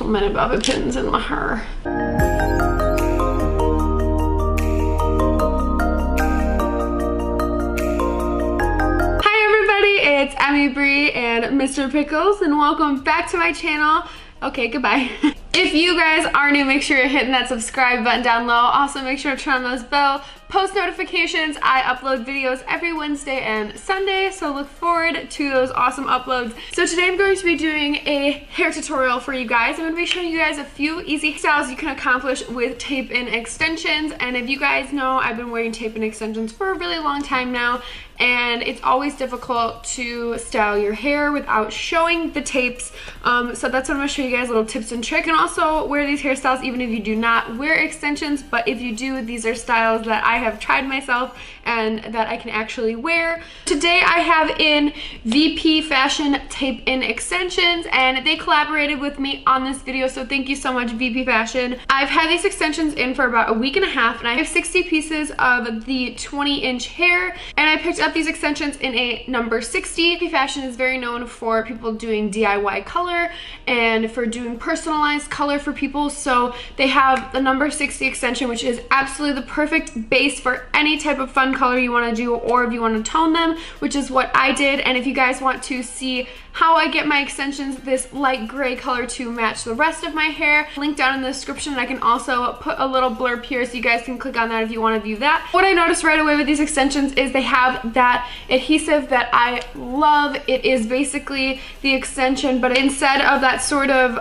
So many bobby pins in my hair. It's Emmybrenn and Mr. Pickles, and welcome back to my channel. Okay, goodbye. If you guys are new, make sure you're hitting that subscribe button down low. Also, make sure to turn on those bell post notifications. I upload videos every Wednesday and Sunday, so look forward to those awesome uploads. So today I'm going to be doing a hair tutorial for you guys. I'm going to be showing you guys a few easy styles you can accomplish with tape and extensions. And if you guys know, I've been wearing tape and extensions for a really long time now, and it's always difficult to style your hair without showing the tapes. So that's what I'm going to show you guys, little tips and tricks. You can also wear these hairstyles even if you do not wear extensions, but if you do, these are styles that I have tried myself and that I can actually wear. Today I have in VP Fashion tape and extensions, and they collaborated with me on this video, so thank you so much, VP Fashion. I've had these extensions in for about a week and a half, and I have 60 pieces of the 20-inch hair, and I picked up these extensions in a number 60. VP Fashion is very known for people doing DIY color and for doing personalized color for people, so they have the number 60 extension, which is absolutely the perfect base for any type of fun color you want to do, or if you want to tone them, which is what I did. And if you guys want to see how I get my extensions this light gray color to match the rest of my hair, link down in the description. I can also put a little blurb here so you guys can click on that if you want to view that. What I noticed right away with these extensions is they have that adhesive that I love. It is basically the extension, but instead of that sort of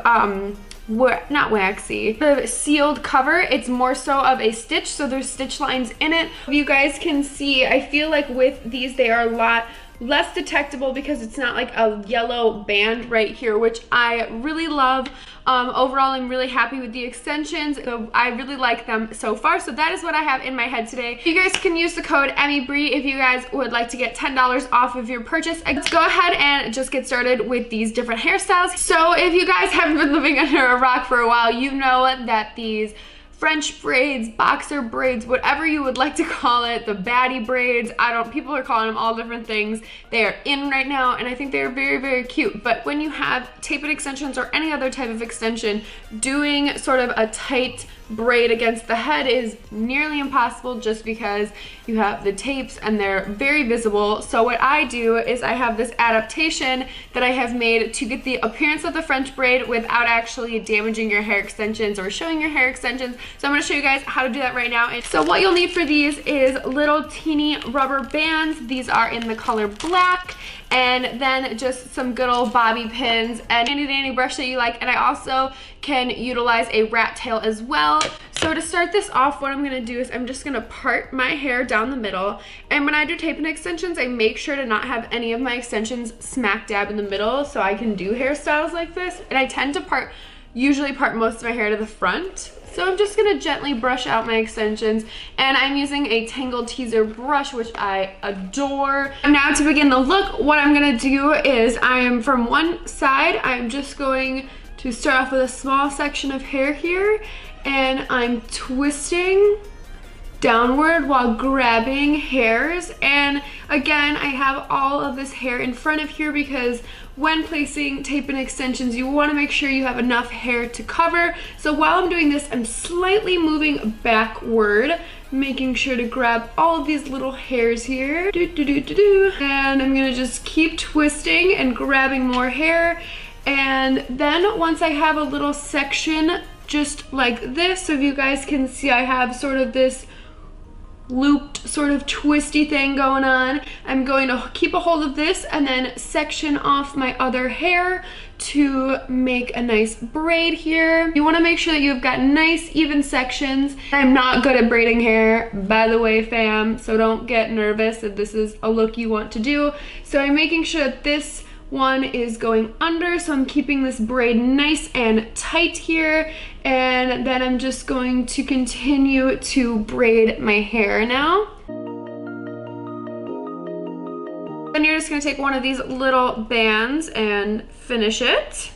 not waxy, the sealed cover, it's more so of a stitch, so there's stitch lines in it. You guys can see, I feel like with these they are a lot less detectable because it's not like a yellow band right here, which I really love. Overall, I'm really happy with the extensions, so I really like them so far. So that is what I have in my head today. You guys can use the code Emmybrenn if you guys would like to get $10 off of your purchase. Let's go ahead and just get started with these different hairstyles. So if you guys haven't been living under a rock for a while, you know that these French braids, boxer braids, whatever you would like to call it, the baddie braids, people are calling them all different things. They are in right now, and I think they're very, very cute. But when you have tape and extensions or any other type of extension, doing sort of a tight braid against the head is nearly impossible just because you have the tapes and they're very visible. So what I do is I have this adaptation that I have made to get the appearance of the French braid without actually damaging your hair extensions or showing your hair extensions. So I'm going to show you guys how to do that right now. And so what you'll need for these is little teeny rubber bands. These are in the color black, and then just some good old bobby pins and any dandy brush that you like. And I also can utilize a rat tail as well. So to start this off, what I'm going to do is I'm just going to part my hair down the middle. And when I do tape and extensions, I make sure to not have any of my extensions smack dab in the middle so I can do hairstyles like this. And I tend to usually part most of my hair to the front. So I'm just going to gently brush out my extensions, and I'm using a Tangle Teaser brush, which I adore. Now to begin the look, what I'm going to do is from one side, I'm just going to start off with a small section of hair here, and I'm twisting downward while grabbing hairs. And again, I have all of this hair in front of here because when placing tape and extensions, you want to make sure you have enough hair to cover. So while I'm doing this, I'm slightly moving backward, making sure to grab all of these little hairs here. And I'm gonna just keep twisting and grabbing more hair. And then once I have a little section just like this, so if you guys can see, I have sort of this looped sort of twisty thing going on. I'm going to keep a hold of this and then section off my other hair to make a nice braid here. You want to make sure that you've got nice even sections. I'm not good at braiding hair, by the way, fam, so don't get nervous if this is a look you want to do. So I'm making sure that this one is going under, so I'm keeping this braid nice and tight here, and then I'm just going to continue to braid my hair now. Then you're just going to take one of these little bands and finish it.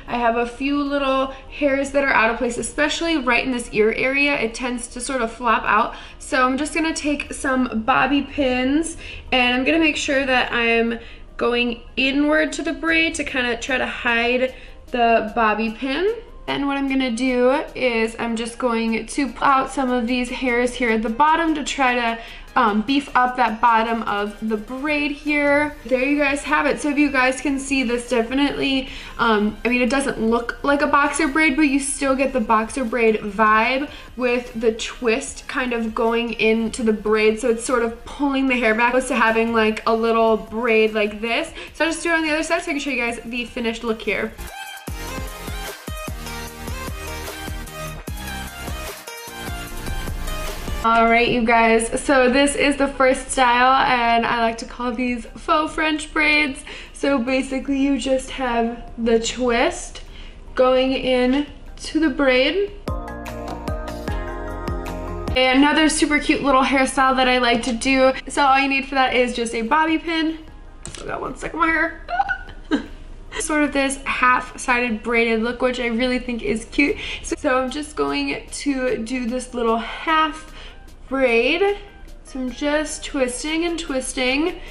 I have a few little hairs that are out of place, especially right in this ear area. It tends to sort of flop out. So I'm just going to take some bobby pins, and I'm going to make sure that I'm going inward to the braid to kind of try to hide the bobby pin. And what I'm gonna do is I'm just going to pull out some of these hairs here at the bottom to try to beef up that bottom of the braid here. There you guys have it. So if you guys can see, this definitely, I mean, it doesn't look like a boxer braid, but you still get the boxer braid vibe with the twist kind of going into the braid. So it's sort of pulling the hair back, opposed to having like a little braid like this. So I'll just do it on the other side so I can show you guys the finished look here. All right, you guys, so this is the first style, and I like to call these faux French braids. So basically you just have the twist going in to the braid. And another super cute little hairstyle that I like to do. So all you need for that is just a bobby pin. Still got one stuck in my hair. Sort of this half-sided braided look, which I really think is cute. So I'm just going to do this little half braid. So I'm just twisting and twisting,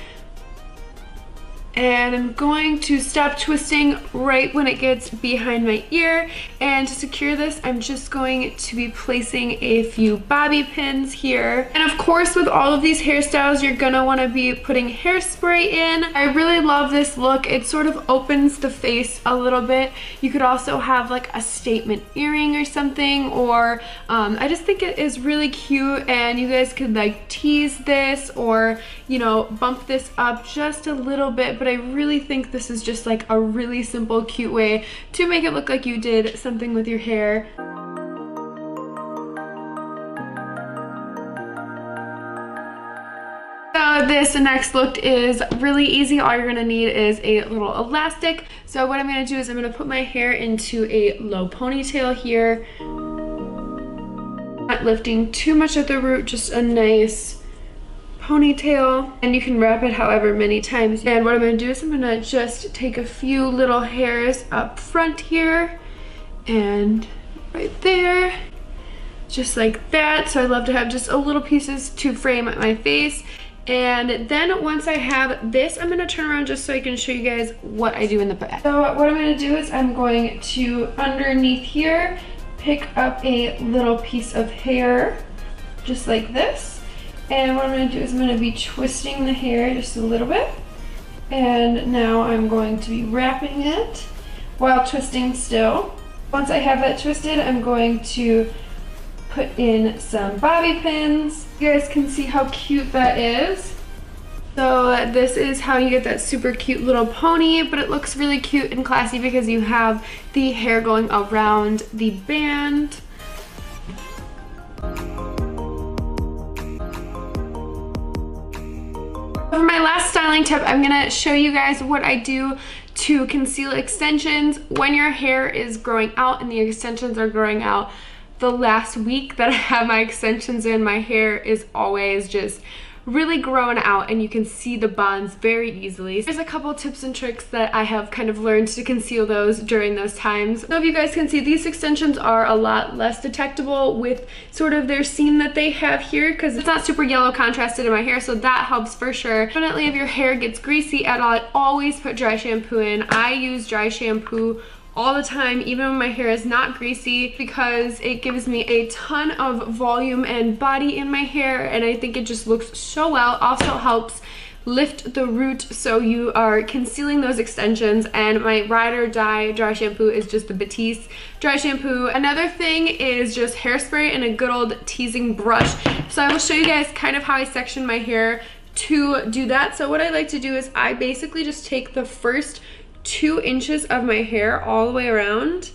and I'm going to stop twisting right when it gets behind my ear. And to secure this, I'm just going to be placing a few bobby pins here. And of course, with all of these hairstyles, you're gonna want to be putting hairspray in. I really love this look. It sort of opens the face a little bit. You could also have like a statement earring or something, or I just think it is really cute, and you guys could like tease this or, you know, bump this up just a little bit. But I really think this is just like a really simple, cute way to make it look like you did something with your hair. So this next look is really easy. All you're gonna need is a little elastic. So what I'm gonna do is I'm gonna put my hair into a low ponytail here. Not lifting too much at the root, just a nice ponytail, and you can wrap it however many times. And what I'm going to do is I'm going to just take a few little hairs up front here and right there, just like that. So I love to have just a little pieces to frame my face. And then once I have this, I'm going to turn around just so I can show you guys what I do in the back. So what I'm going to do is I'm going to, underneath here, pick up a little piece of hair just like this. And what I'm going to do is I'm going to be twisting the hair just a little bit. And now I'm going to be wrapping it while twisting still. Once I have that twisted, I'm going to put in some bobby pins. You guys can see how cute that is. So this is how you get that super cute little pony, but it looks really cute and classy because you have the hair going around the band. For my last styling tip, I'm gonna show you guys what I do to conceal extensions when your hair is growing out and the extensions are growing out. The last week that I have my extensions in, my hair is always just really grown out, and you can see the bonds very easily. There's a couple tips and tricks that I have kind of learned to conceal those during those times. So if you guys can see, these extensions are a lot less detectable with sort of their seam that they have here, because it's not super yellow contrasted in my hair, so that helps for sure. Definitely if your hair gets greasy at all, I always put dry shampoo in. I use dry shampoo all the time, even when my hair is not greasy, because it gives me a ton of volume and body in my hair, and I think it just looks so well. Also helps lift the root so you are concealing those extensions. And my ride or die dry shampoo is just the Batiste dry shampoo. Another thing is just hairspray and a good old teasing brush. So I will show you guys kind of how I section my hair to do that. So what I like to do is I basically just take the first 2 inches of my hair all the way around,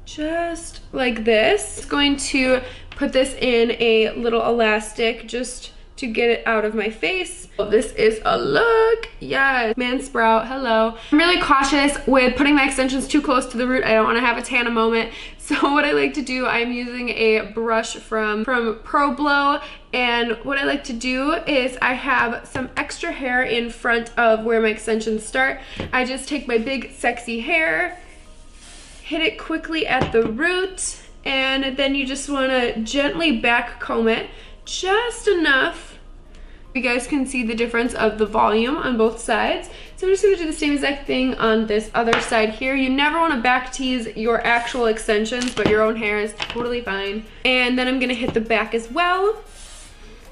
just like this. I'm going to put this in a little elastic just to get it out of my face. Oh, this is a look, yes. Man sprout, hello. I'm really cautious with putting my extensions too close to the root. I don't want to have a Tana moment. So what I like to do, I'm using a brush from Pro Blow, and what I like to do is I have some extra hair in front of where my extensions start. I just take my big sexy hair, hit it quickly at the root, and then you just want to gently back comb it just enough. You guys can see the difference of the volume on both sides. So I'm just gonna do the same exact thing on this other side here. You never wanna back tease your actual extensions, but your own hair is totally fine. And then I'm gonna hit the back as well.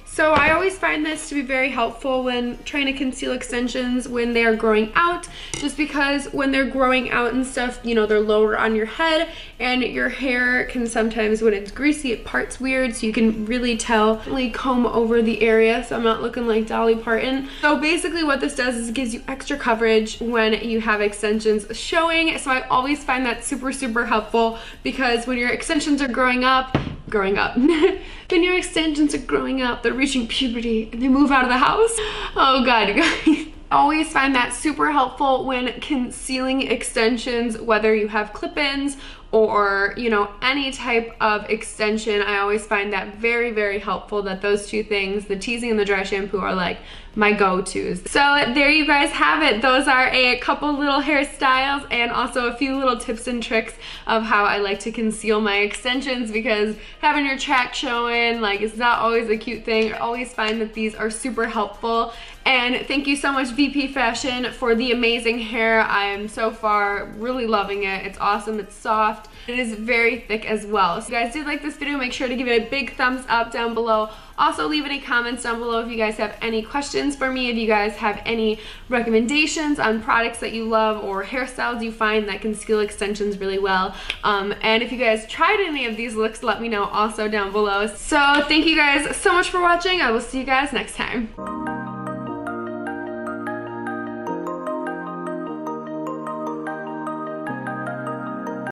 So I always find this to be very helpful when trying to conceal extensions when they are growing out, just because when they're growing out and stuff, you know, they're lower on your head and your hair can sometimes, when it's greasy, it parts weird, so you can really tell, comb over the area so I'm not looking like Dolly Parton. So basically what this does is it gives you extra coverage when you have extensions showing. So I always find that super, super helpful, because when your extensions are growing up, when your extensions are growing up, they're reaching puberty and they move out of the house. Oh God, you guys. I always find that super helpful when concealing extensions, whether you have clip-ins or, you know, any type of extension. I always find that very, very helpful, that those two things, the teasing and the dry shampoo, are like my go-tos. So there you guys have it. Those are a couple little hairstyles and also a few little tips and tricks of how I like to conceal my extensions, because having your track showing, like, it's not always a cute thing. I always find that these are super helpful. And thank you so much, VP Fashion, for the amazing hair. I am so far really loving it. It's awesome, it's soft, it is very thick as well. So if you guys did like this video, make sure to give it a big thumbs up down below. Also leave any comments down below if you guys have any questions for me, if you guys have any recommendations on products that you love or hairstyles you find that conceal extensions really well. And if you guys tried any of these looks, let me know also down below. So thank you guys so much for watching. I will see you guys next time.